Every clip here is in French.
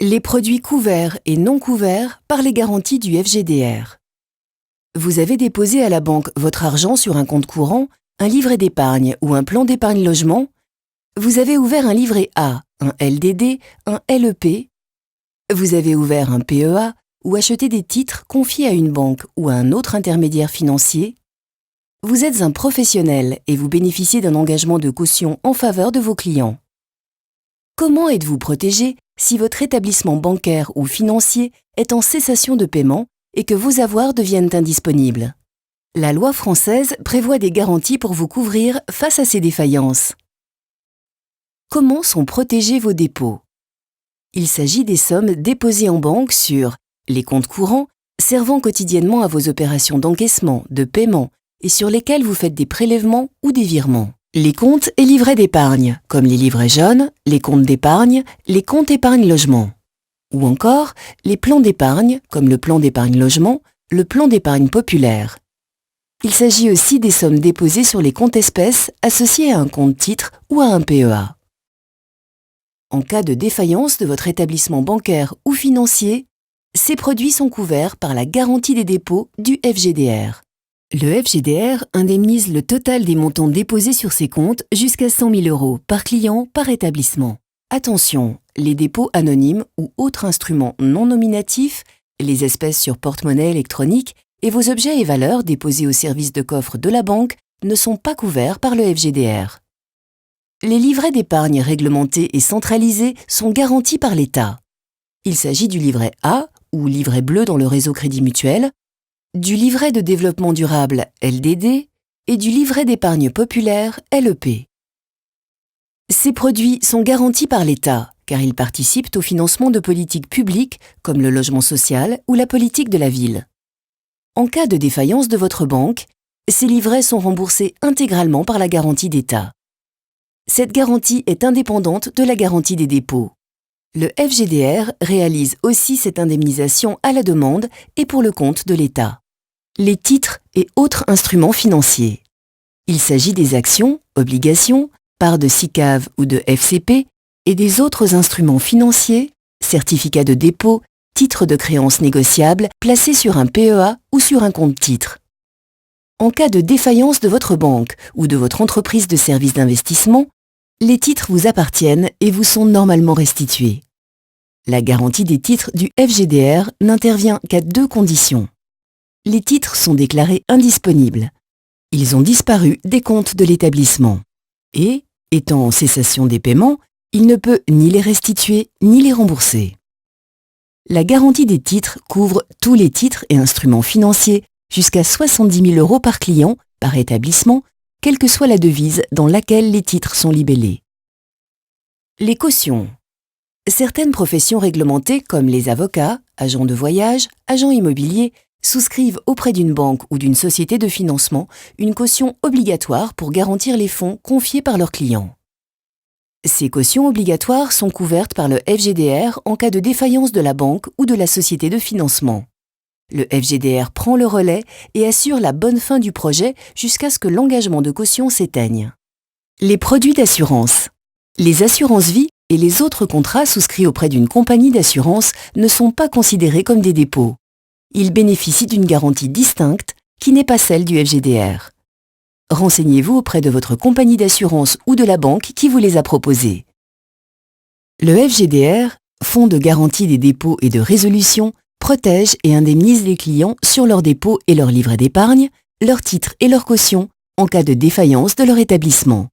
Les produits couverts et non couverts par les garanties du FGDR. Vous avez déposé à la banque votre argent sur un compte courant, un livret d'épargne ou un plan d'épargne logement. Vous avez ouvert un livret A, un LDD, un LEP. Vous avez ouvert un PEA ou acheté des titres confiés à une banque ou à un autre intermédiaire financier. Vous êtes un professionnel et vous bénéficiez d'un engagement de caution en faveur de vos clients. Comment êtes-vous protégé si votre établissement bancaire ou financier est en cessation de paiement et que vos avoirs deviennent indisponibles? La loi française prévoit des garanties pour vous couvrir face à ces défaillances. Comment sont protégés vos dépôts? Il s'agit des sommes déposées en banque sur les comptes courants servant quotidiennement à vos opérations d'encaissement, de paiement et sur lesquels vous faites des prélèvements ou des virements. Les comptes et livrets d'épargne, comme les livrets jaunes, les comptes d'épargne, les comptes épargne logement. Ou encore, les plans d'épargne, comme le plan d'épargne logement, le plan d'épargne populaire. Il s'agit aussi des sommes déposées sur les comptes espèces associés à un compte titre ou à un PEA. En cas de défaillance de votre établissement bancaire ou financier, ces produits sont couverts par la garantie des dépôts du FGDR. Le FGDR indemnise le total des montants déposés sur ces comptes jusqu'à 100 000 € par client par établissement. Attention, les dépôts anonymes ou autres instruments non nominatifs, les espèces sur porte-monnaie électronique et vos objets et valeurs déposés au service de coffre de la banque ne sont pas couverts par le FGDR. Les livrets d'épargne réglementés et centralisés sont garantis par l'État. Il s'agit du livret A ou livret bleu dans le réseau Crédit Mutuel, du livret de développement durable LDD et du livret d'épargne populaire LEP. Ces produits sont garantis par l'État car ils participent au financement de politiques publiques comme le logement social ou la politique de la ville. En cas de défaillance de votre banque, ces livrets sont remboursés intégralement par la garantie d'État. Cette garantie est indépendante de la garantie des dépôts. Le FGDR réalise aussi cette indemnisation à la demande et pour le compte de l'État. Les titres et autres instruments financiers. Il s'agit des actions, obligations, parts de SICAV ou de FCP et des autres instruments financiers, certificats de dépôt, titres de créances négociables placés sur un PEA ou sur un compte titre. En cas de défaillance de votre banque ou de votre entreprise de services d'investissement, les titres vous appartiennent et vous sont normalement restitués. La garantie des titres du FGDR n'intervient qu'à 2 conditions. Les titres sont déclarés indisponibles. Ils ont disparu des comptes de l'établissement. Et, étant en cessation des paiements, il ne peut ni les restituer ni les rembourser. La garantie des titres couvre tous les titres et instruments financiers jusqu'à 70 000 € par client, par établissement, quelle que soit la devise dans laquelle les titres sont libellés. Les cautions. Certaines professions réglementées comme les avocats, agents de voyage, agents immobiliers, souscrivent auprès d'une banque ou d'une société de financement une caution obligatoire pour garantir les fonds confiés par leurs clients. Ces cautions obligatoires sont couvertes par le FGDR en cas de défaillance de la banque ou de la société de financement. Le FGDR prend le relais et assure la bonne fin du projet jusqu'à ce que l'engagement de caution s'éteigne. Les produits d'assurance. Les assurances-vie et les autres contrats souscrits auprès d'une compagnie d'assurance ne sont pas considérés comme des dépôts. Ils bénéficient d'une garantie distincte qui n'est pas celle du FGDR. Renseignez-vous auprès de votre compagnie d'assurance ou de la banque qui vous les a proposés. Le FGDR, Fonds de garantie des dépôts et de résolution, protège et indemnise les clients sur leurs dépôts et leurs livrets d'épargne, leurs titres et leurs cautions en cas de défaillance de leur établissement.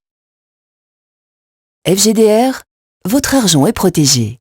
FGDR, votre argent est protégé.